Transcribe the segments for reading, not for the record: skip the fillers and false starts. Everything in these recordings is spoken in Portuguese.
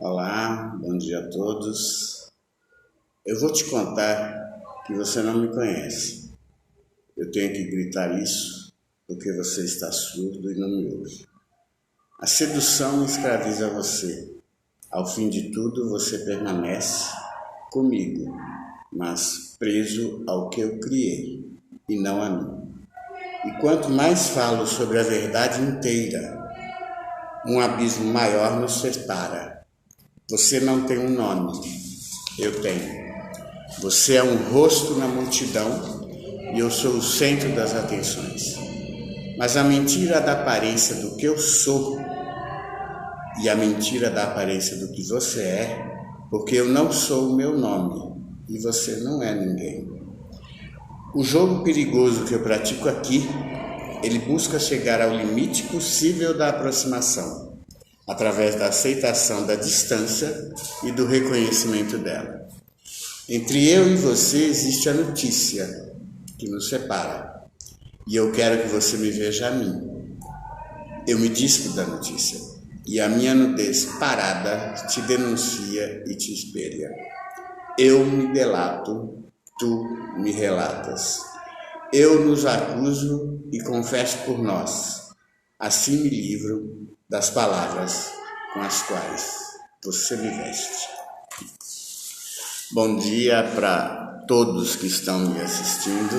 Olá, bom dia a todos. Eu vou te contar que você não me conhece. Eu tenho que gritar isso porque você está surdo e não me ouve. A sedução escraviza você. Ao fim de tudo, você permanece comigo, mas preso ao que eu criei e não a mim. E quanto mais falo sobre a verdade inteira, um abismo maior nos separa. Você não tem um nome, eu tenho. Você é um rosto na multidão e eu sou o centro das atenções. Mas a mentira da aparência do que eu sou e a mentira da aparência do que você é, porque eu não sou o meu nome e você não é ninguém. O jogo perigoso que eu pratico aqui, ele busca chegar ao limite possível da aproximação, através da aceitação da distância e do reconhecimento dela. Entre eu e você existe a notícia que nos separa. E eu quero que você me veja a mim. Eu me dispo da notícia. E a minha nudez parada te denuncia e te espelha. Eu me delato, tu me relatas. Eu nos acuso e confesso por nós. Assim me livro das palavras com as quais você me veste. Bom dia para todos que estão me assistindo.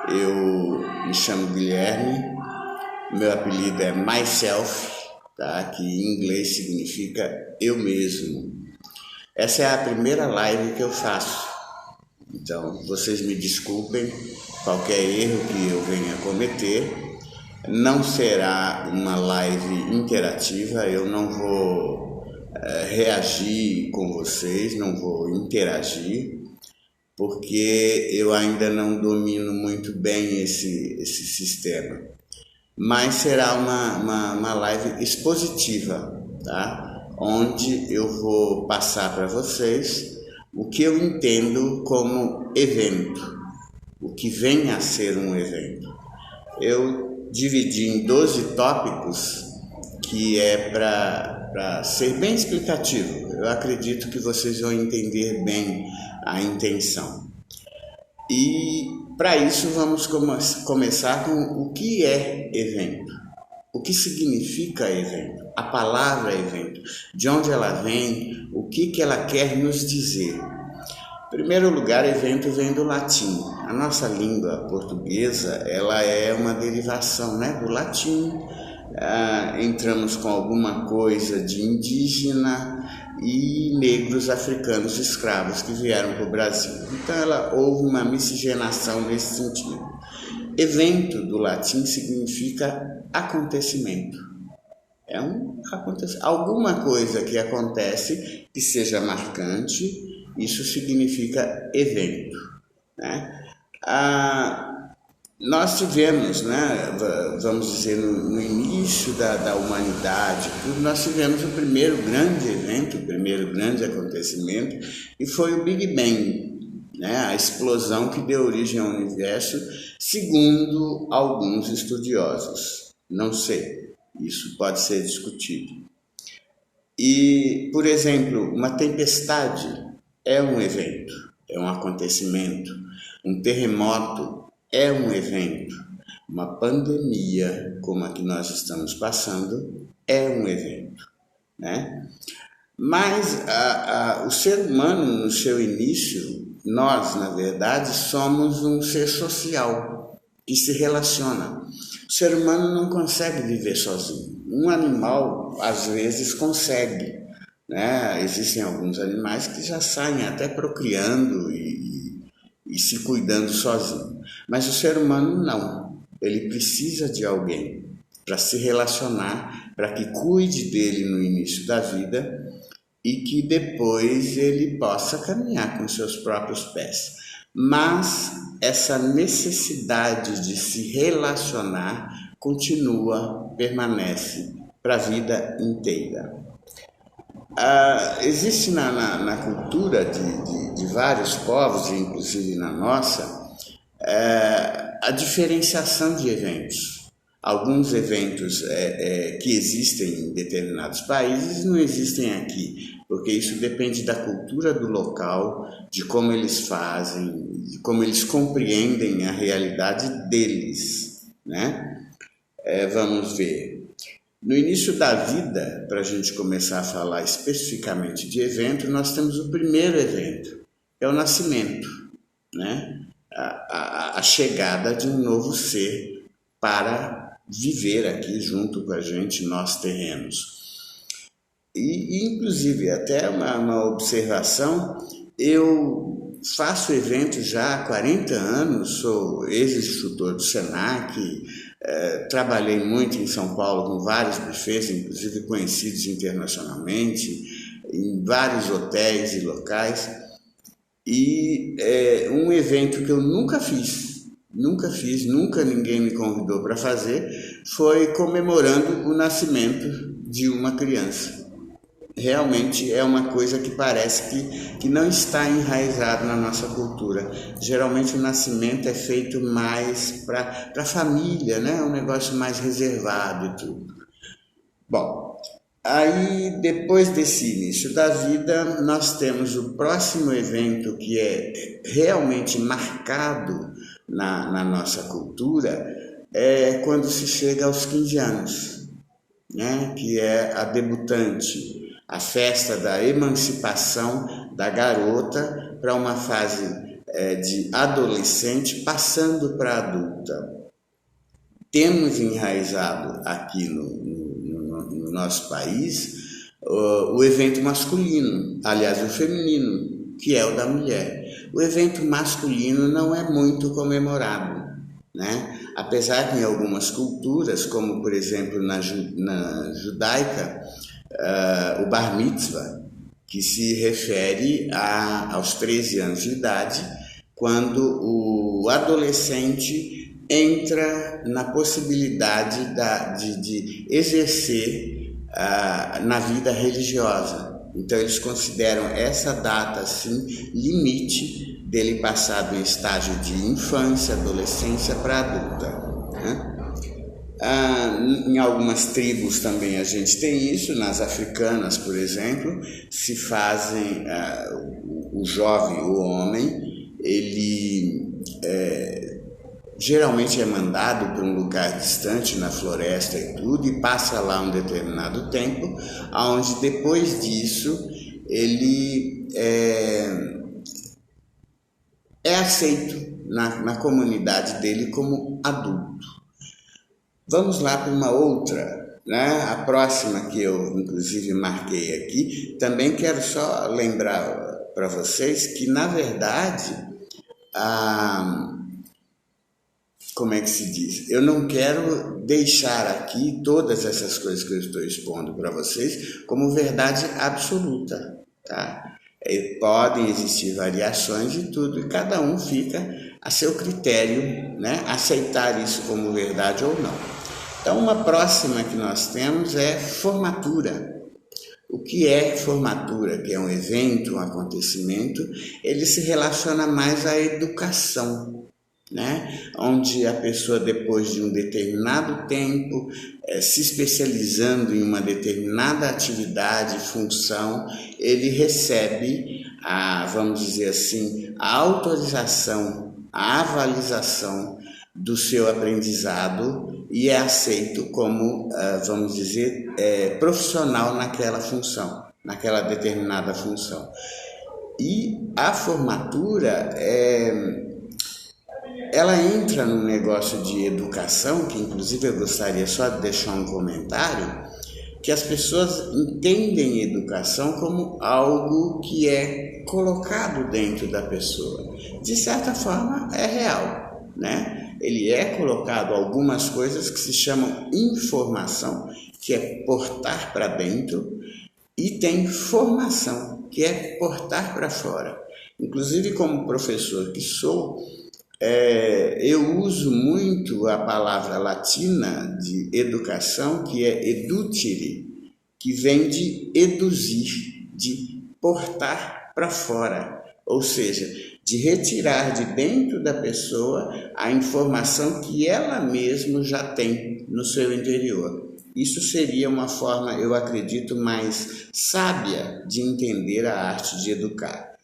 Eu me chamo Guilherme, meu apelido é Myself, tá? Que em inglês significa eu mesmo. Essa é a primeira live que eu faço, então vocês me desculpem qualquer erro que eu venha cometer. Não será uma live interativa, eu não vou reagir com vocês, não vou interagir, porque eu ainda não domino muito bem esse sistema. Mas será uma live expositiva, tá? Onde eu vou passar para vocês o que eu entendo como evento, o que vem a ser um evento. Eu dividi em 12 tópicos que é para ser bem explicativo. Eu acredito que vocês vão entender bem a intenção. E para isso vamos começar com o que é evento. O que significa evento? A palavra evento. De onde ela vem? O que ela quer nos dizer? Em primeiro lugar, evento vem do latim. A nossa língua portuguesa, ela é uma derivação, do latim. Entramos com alguma coisa de indígena e negros africanos escravos que vieram para o Brasil. Então, houve uma miscigenação nesse sentido. Evento do latim significa acontecimento. É alguma coisa que acontece que seja marcante. Isso significa evento, né? Nós tivemos, vamos dizer, no início da humanidade, nós tivemos o primeiro grande evento, o primeiro grande acontecimento, e foi o Big Bang, a explosão que deu origem ao universo, segundo alguns estudiosos. Não sei, isso pode ser discutido. E, por exemplo, uma tempestade é um evento, é um acontecimento. Um terremoto é um evento. Uma pandemia, como a que nós estamos passando, é um evento, né? Mas o ser humano, no seu início, nós, na verdade, somos um ser social que se relaciona. O ser humano não consegue viver sozinho. Um animal, às vezes, consegue. Existem alguns animais que já saem até procriando e se cuidando sozinho. Mas o ser humano não. Ele precisa de alguém para se relacionar, para que cuide dele no início da vida e que depois ele possa caminhar com seus próprios pés. Mas essa necessidade de se relacionar permanece para a vida inteira. Existe na cultura de vários povos, inclusive na nossa, a diferenciação de eventos. Alguns eventos que existem em determinados países não existem aqui, porque isso depende da cultura do local, de como eles fazem, de como eles compreendem a realidade deles, né? Vamos ver. No início da vida, para a gente começar a falar especificamente de evento, nós temos o primeiro evento, é o nascimento, né? A chegada de um novo ser para viver aqui junto com a gente, nós terrenos. Inclusive, até uma observação, eu faço eventos já há 40 anos, sou ex-instrutor do SENAC, trabalhei muito em São Paulo com vários buffets, inclusive conhecidos internacionalmente, em vários hotéis e locais, e um evento que eu nunca fiz, nunca ninguém me convidou para fazer, foi comemorando o nascimento de uma criança. Realmente é uma coisa que parece que não está enraizado na nossa cultura. Geralmente o nascimento é feito mais para a família, né? É um negócio mais reservado e tudo. Bom, aí depois desse início da vida, nós temos o próximo evento que é realmente marcado na nossa cultura, quando se chega aos 15 anos, né? Que é a debutante, a festa da emancipação da garota para uma fase de adolescente passando para adulta. Temos enraizado aqui no nosso país o evento masculino, aliás, o feminino, que é o da mulher. O evento masculino não é muito comemorado, né? Apesar que em algumas culturas, como por exemplo na judaica, o bar mitzvah, que se refere aos 13 anos de idade, quando o adolescente entra na possibilidade de exercer na vida religiosa. Então eles consideram essa data assim limite dele passar do estágio de infância, adolescência para adulta, né? Em algumas tribos também a gente tem isso, nas africanas, por exemplo, se fazem, o jovem, o homem, ele geralmente é mandado para um lugar distante, na floresta e tudo, e passa lá um determinado tempo, onde depois disso ele é aceito na comunidade dele como adulto. Vamos lá para uma outra, né? A próxima que eu inclusive marquei aqui. Também quero só lembrar para vocês que, na verdade, como é que se diz? Eu não quero deixar aqui todas essas coisas que eu estou expondo para vocês como verdade absoluta, tá? Podem existir variações e tudo, e cada um fica a seu critério, né? Aceitar isso como verdade ou não. Então, uma próxima que nós temos é formatura. O que é formatura? Que é um evento, um acontecimento, ele se relaciona mais à educação, né? Onde a pessoa, depois de um determinado tempo, se especializando em uma determinada atividade, função, ele recebe vamos dizer assim, a autorização, a avalização do seu aprendizado e é aceito como, vamos dizer, profissional naquela função, naquela determinada função. E a formatura, ela entra no negócio de educação, que inclusive eu gostaria só de deixar um comentário, que as pessoas entendem educação como algo que é colocado dentro da pessoa. De certa forma, é real, né? Ele é colocado algumas coisas que se chamam informação, que é portar para dentro, e tem formação, que é portar para fora. Inclusive, como professor que sou, eu uso muito a palavra latina de educação, que é educere, que vem de eduzir, de portar para fora, ou seja, de retirar de dentro da pessoa a informação que ela mesma já tem no seu interior. Isso seria uma forma, eu acredito, mais sábia de entender a arte de educar,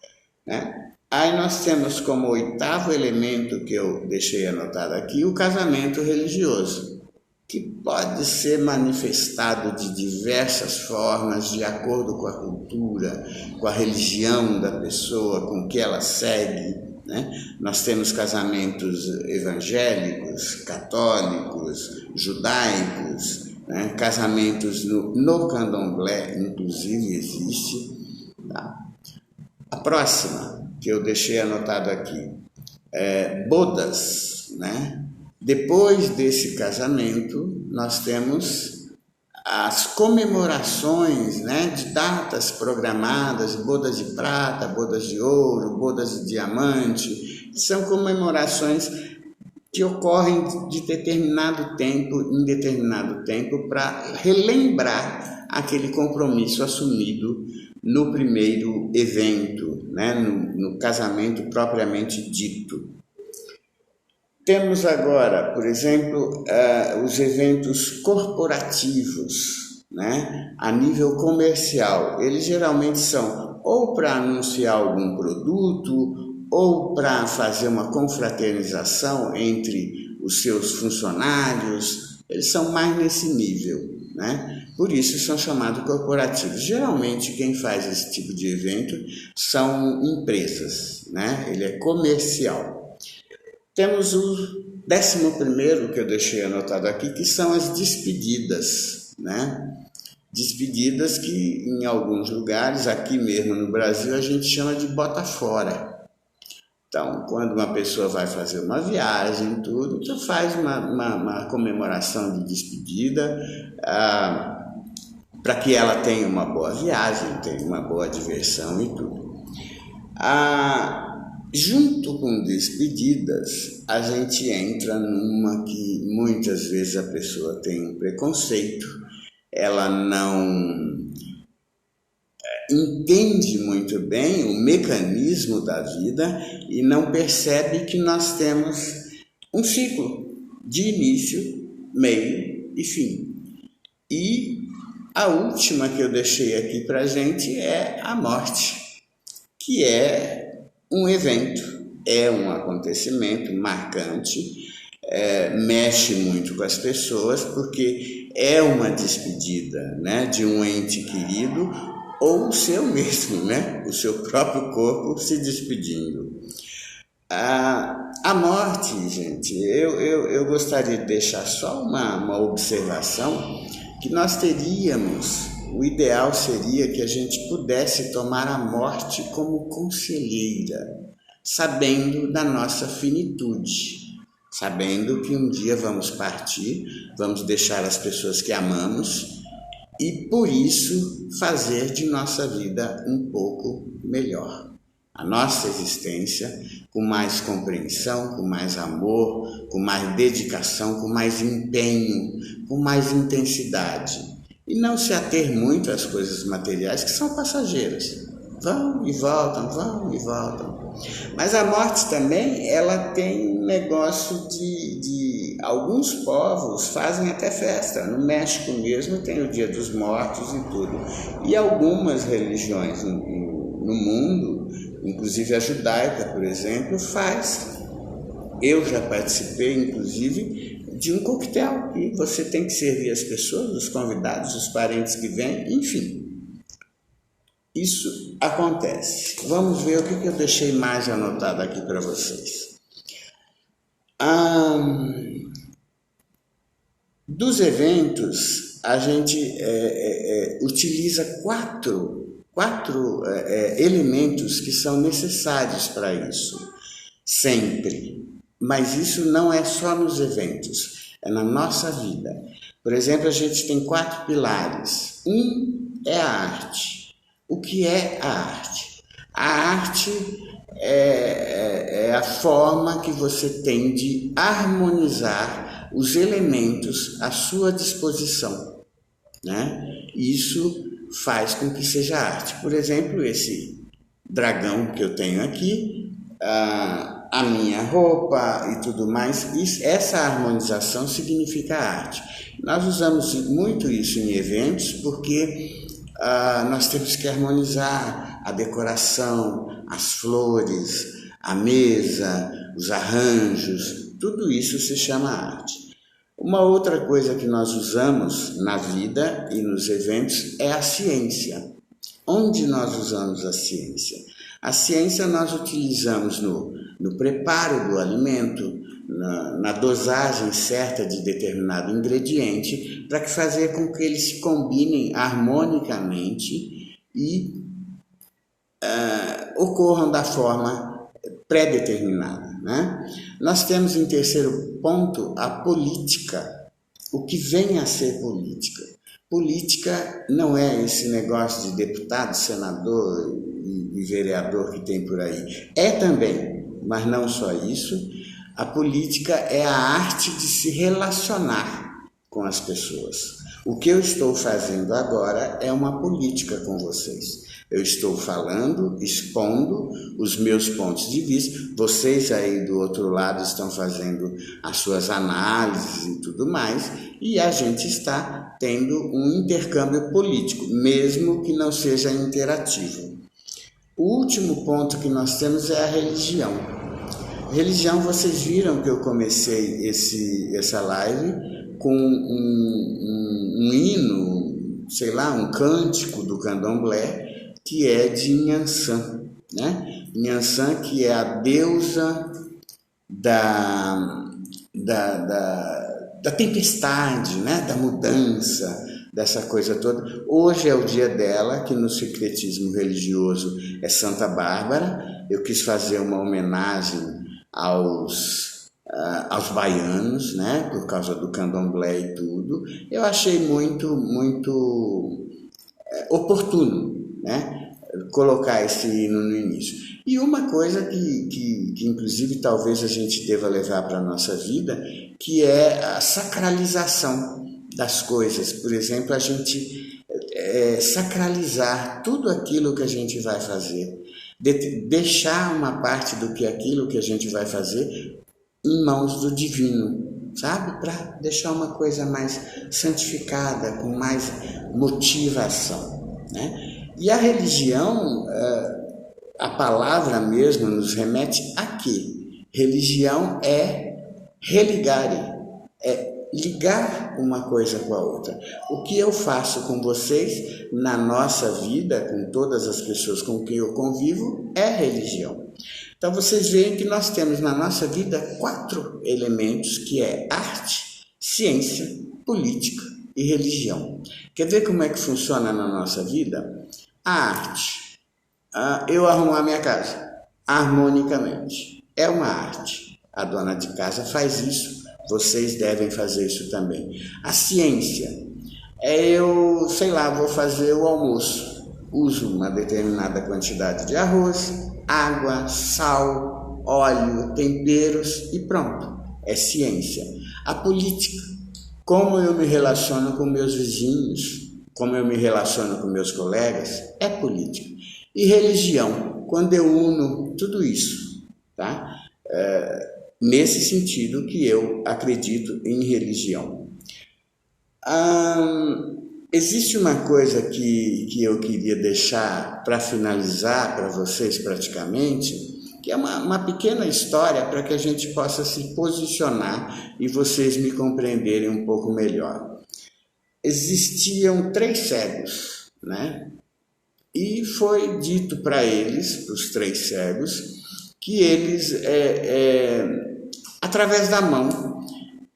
né? Aí nós temos como oitavo elemento que eu deixei anotado aqui o casamento religioso, que pode ser manifestado de diversas formas, de acordo com a cultura, com a religião da pessoa, com o que ela segue, né? Nós temos casamentos evangélicos, católicos, judaicos, né? Casamentos no candomblé, inclusive, existe. Tá? A próxima, que eu deixei anotado aqui, é bodas, né? Depois desse casamento, nós temos as comemorações, né, de datas programadas, bodas de prata, bodas de ouro, bodas de diamante. São comemorações que ocorrem de determinado tempo, em determinado tempo, para relembrar aquele compromisso assumido no primeiro evento, né, no casamento propriamente dito. Temos agora, por exemplo, os eventos corporativos, né, a nível comercial. Eles geralmente são ou para anunciar algum produto ou para fazer uma confraternização entre os seus funcionários. Eles são mais nesse nível, né? Por isso são chamados corporativos. Geralmente quem faz esse tipo de evento são empresas, né? Ele é comercial. Temos o 11º que eu deixei anotado aqui, que são as despedidas, né? Despedidas que em alguns lugares, aqui mesmo no Brasil, a gente chama de bota fora. Então, quando uma pessoa vai fazer uma viagem, tudo, então faz uma comemoração de despedida para que ela tenha uma boa viagem, tenha uma boa diversão e tudo. Junto com despedidas, a gente entra numa que muitas vezes a pessoa tem um preconceito, ela não entende muito bem o mecanismo da vida e não percebe que nós temos um ciclo de início, meio e fim. E a última que eu deixei aqui para a gente é a morte, que é um evento, é um acontecimento marcante, mexe muito com as pessoas, porque é uma despedida, né, de um ente querido ou o seu mesmo, né, o seu próprio corpo se despedindo. A morte, gente, eu gostaria de deixar só uma observação, que nós teríamos, o ideal seria que a gente pudesse tomar a morte como conselheira, sabendo da nossa finitude, sabendo que um dia vamos partir, vamos deixar as pessoas que amamos e, por isso, fazer de nossa vida um pouco melhor. A nossa existência com mais compreensão, com mais amor, com mais dedicação, com mais empenho, com mais intensidade. E não se ater muito às coisas materiais que são passageiras. Vão e voltam, vão e voltam. Mas a morte também, ela tem um negócio de alguns povos fazem até festa. No México mesmo tem o Dia dos Mortos e tudo. E algumas religiões no mundo, inclusive a judaica, por exemplo, faz. Eu já participei, inclusive, de um coquetel que você tem que servir as pessoas, os convidados, os parentes que vêm, enfim. Isso acontece. Vamos ver o que eu deixei mais anotado aqui para vocês. Dos eventos, a gente utiliza quatro elementos que são necessários para isso, sempre. Mas isso não é só nos eventos, é na nossa vida. Por exemplo, a gente tem 4 pilares. Um é a arte. O que é a arte? A arte é a forma que você tem de harmonizar os elementos à sua disposição, né? Isso faz com que seja arte. Por exemplo, esse dragão que eu tenho aqui, a minha roupa e tudo mais. Essa harmonização significa arte. Nós usamos muito isso em eventos porque nós temos que harmonizar a decoração, as flores, a mesa, os arranjos, tudo isso se chama arte. Uma outra coisa que nós usamos na vida e nos eventos é a ciência. Onde nós usamos a ciência? A ciência nós utilizamos no preparo do alimento, na dosagem certa de determinado ingrediente, para fazer com que eles se combinem harmonicamente e ocorram da forma pré-determinada, né? Nós temos em terceiro ponto a política, o que vem a ser política. Política não é esse negócio de deputado, senador e vereador que tem por aí. É também, mas não só isso. A política é a arte de se relacionar com as pessoas. O que eu estou fazendo agora é uma política com vocês. Eu estou falando, expondo os meus pontos de vista. Vocês aí do outro lado estão fazendo as suas análises e tudo mais. E a gente está tendo um intercâmbio político, mesmo que não seja interativo. O último ponto que nós temos é a religião. Religião, vocês viram que eu comecei essa live com um hino, sei lá, um cântico do candomblé, que é de Nhançã, né? Nhançã, que é a deusa da tempestade, né? Da mudança, dessa coisa toda. Hoje é o dia dela, que no secretismo religioso é Santa Bárbara. Eu quis fazer uma homenagem aos baianos, né? Por causa do candomblé e tudo. Eu achei muito oportuno, né? Colocar esse hino no início. E uma coisa que inclusive talvez a gente deva levar para a nossa vida, que é a sacralização das coisas. Por exemplo, a gente sacralizar tudo aquilo que a gente vai fazer, deixar uma parte aquilo que a gente vai fazer em mãos do divino, sabe? Para deixar uma coisa mais santificada, com mais motivação, né? E a religião, a palavra mesmo nos remete a quê? Religião é religare, é ligar uma coisa com a outra. O que eu faço com vocês na nossa vida, com todas as pessoas com quem eu convivo, é religião. Então vocês veem que nós temos na nossa vida 4 elementos, que é arte, ciência, política e religião. Quer ver como é que funciona na nossa vida? A arte, eu arrumar minha casa harmonicamente, é uma arte. A dona de casa faz isso, vocês devem fazer isso também. A ciência, eu, sei lá, vou fazer o almoço, uso uma determinada quantidade de arroz, água, sal, óleo, temperos e pronto, é ciência. A política, como eu me relaciono com meus vizinhos, como eu me relaciono com meus colegas, é política. E religião, quando eu uno tudo isso, tá? Nesse sentido que eu acredito em religião. Existe uma coisa que eu queria deixar para finalizar para vocês praticamente, que é uma pequena história para que a gente possa se posicionar e vocês me compreenderem um pouco melhor. Existiam 3 cegos, né? E foi dito para eles, para os 3 cegos, que eles, através da mão,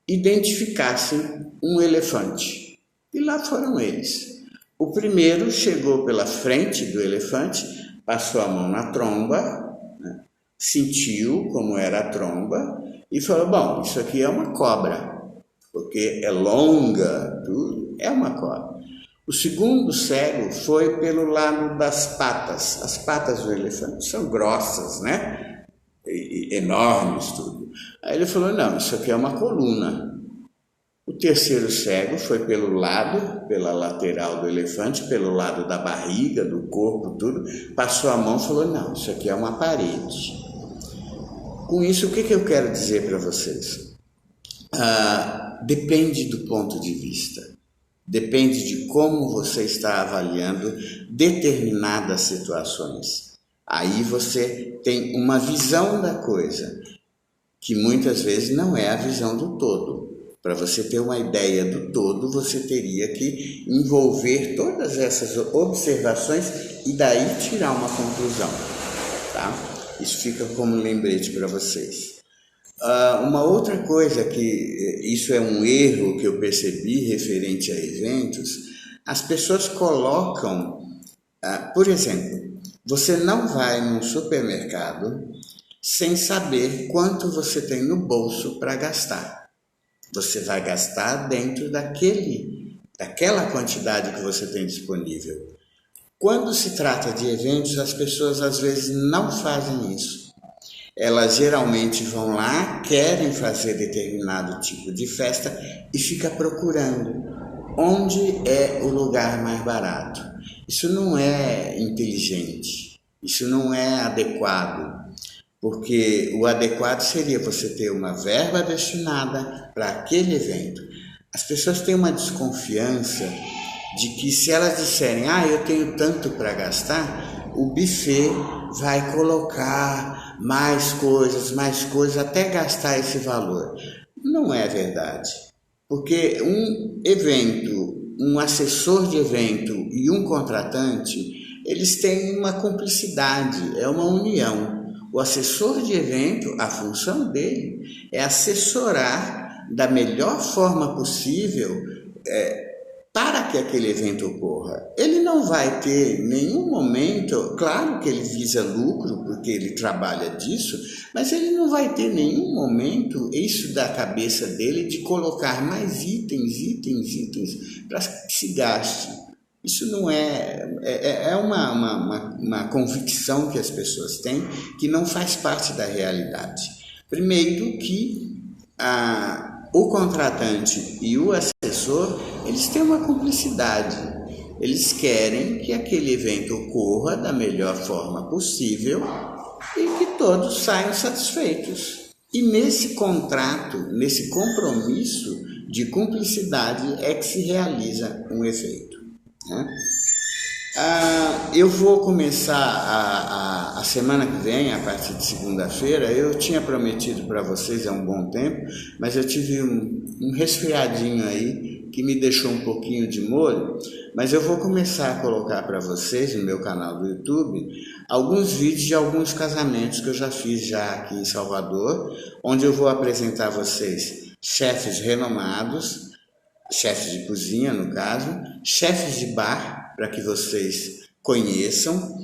identificassem um elefante. E lá foram eles. O primeiro chegou pela frente do elefante, passou a mão na tromba, né? Sentiu como era a tromba e falou, bom, isso aqui é uma cobra, porque é longa, tudo. É uma cobra. O segundo cego foi pelo lado das patas. As patas do elefante são grossas, né? Enormes, tudo. Aí ele falou, não, isso aqui é uma coluna. O terceiro cego foi pelo lado, pela lateral do elefante, pelo lado da barriga, do corpo, tudo. Passou a mão e falou, não, isso aqui é uma parede. Com isso, o que eu quero dizer para vocês? Depende do ponto de vista, depende de como você está avaliando determinadas situações. Aí você tem uma visão da coisa, que muitas vezes não é a visão do todo. Para você ter uma ideia do todo, você teria que envolver todas essas observações e daí tirar uma conclusão, tá? Isso fica como lembrete para vocês. Uma outra coisa que isso é um erro que eu percebi referente a eventos, as pessoas colocam, por exemplo, você não vai num supermercado sem saber quanto você tem no bolso para gastar. Você vai gastar dentro daquela quantidade que você tem disponível. Quando se trata de eventos, as pessoas às vezes não fazem isso. Elas geralmente vão lá, querem fazer determinado tipo de festa e fica procurando onde é o lugar mais barato. Isso não é inteligente, isso não é adequado. Porque o adequado seria você ter uma verba destinada para aquele evento. As pessoas têm uma desconfiança de que se elas disserem, eu tenho tanto para gastar, o buffet vai colocar mais coisas, até gastar esse valor. Não é verdade. Porque um evento, um assessor de evento e um contratante, eles têm uma cumplicidade, é uma união. O assessor de evento, a função dele é assessorar da melhor forma possível para que aquele evento ocorra. Ele não vai ter nenhum momento, claro que ele visa lucro, porque ele trabalha disso, mas ele não vai ter nenhum momento, isso da cabeça dele, de colocar mais itens para que se gaste. Isso não é uma convicção que as pessoas têm que não faz parte da realidade. Primeiro que o contratante e o assessor, eles têm uma cumplicidade. Eles querem que aquele evento ocorra da melhor forma possível e que todos saiam satisfeitos. E nesse contrato, nesse compromisso de cumplicidade é que se realiza um efeito. Eu vou começar a semana que vem, a partir de segunda-feira. Eu tinha prometido para vocês há um bom tempo, mas eu tive um resfriadinho aí que me deixou um pouquinho de molho, mas eu vou começar a colocar para vocês no meu canal do YouTube alguns vídeos de alguns casamentos que eu já fiz já aqui em Salvador, onde eu vou apresentar a vocês chefes renomados, chefes de cozinha, no caso, chefes de bar, para que vocês conheçam,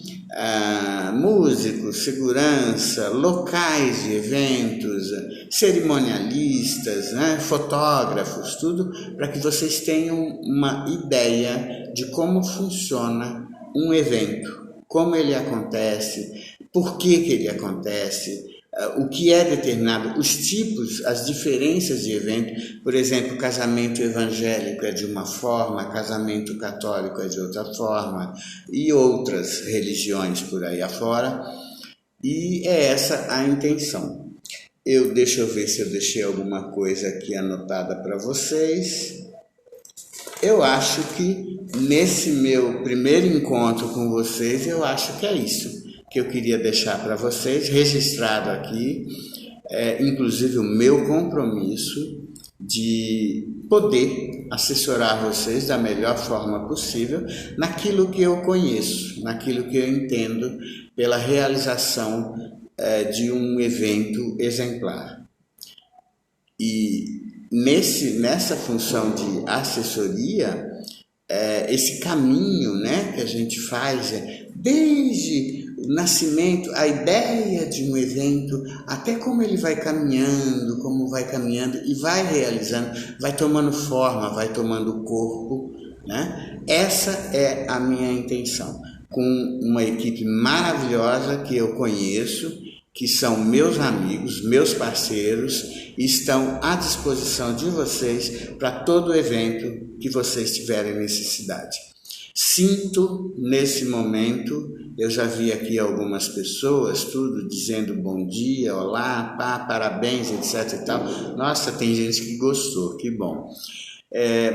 músicos, segurança, locais de eventos, cerimonialistas, fotógrafos, tudo, para que vocês tenham uma ideia de como funciona um evento, como ele acontece, por que ele acontece, o que é determinado, os tipos, as diferenças de evento. Por exemplo, casamento evangélico é de uma forma, casamento católico é de outra forma, e outras religiões por aí afora, e é essa a intenção. Deixa eu ver se eu deixei alguma coisa aqui anotada para vocês. Eu acho que nesse meu primeiro encontro com vocês, eu acho que é isso que eu queria deixar para vocês, registrado aqui, inclusive o meu compromisso de poder assessorar vocês da melhor forma possível naquilo que eu conheço, naquilo que eu entendo pela realização de um evento exemplar. E nessa função de assessoria, esse caminho, que a gente faz desde o nascimento, a ideia de um evento, até como ele vai caminhando, e vai realizando, vai tomando forma, vai tomando corpo, Essa é a minha intenção, com uma equipe maravilhosa que eu conheço, que são meus amigos, meus parceiros, estão à disposição de vocês para todo evento que vocês tiverem necessidade. Sinto, nesse momento, Eu já vi aqui algumas pessoas, tudo, dizendo bom dia, olá, pá, parabéns, etc e tal. Nossa, tem gente que gostou, que bom.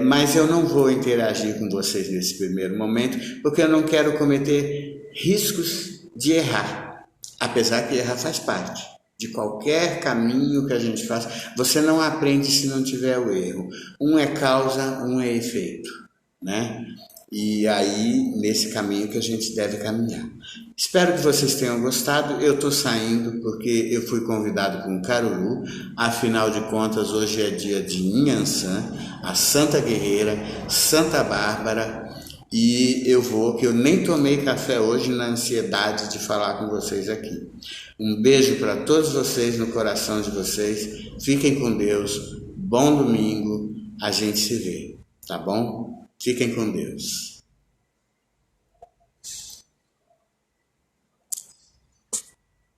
Mas eu não vou interagir com vocês nesse primeiro momento, porque eu não quero cometer riscos de errar, apesar que errar faz parte de qualquer caminho que a gente faça. Você não aprende se não tiver o erro. Um é causa, um é efeito, né? E aí, nesse caminho que a gente deve caminhar. Espero que vocês tenham gostado. Eu estou saindo porque eu fui convidado por um caruru. Afinal de contas, hoje é dia de Inhansã, a Santa Guerreira, Santa Bárbara. E eu vou, que eu nem tomei café hoje na ansiedade de falar com vocês aqui. Um beijo para todos vocês no coração de vocês. Fiquem com Deus. Bom domingo. A gente se vê, tá bom? Fiquem com Deus.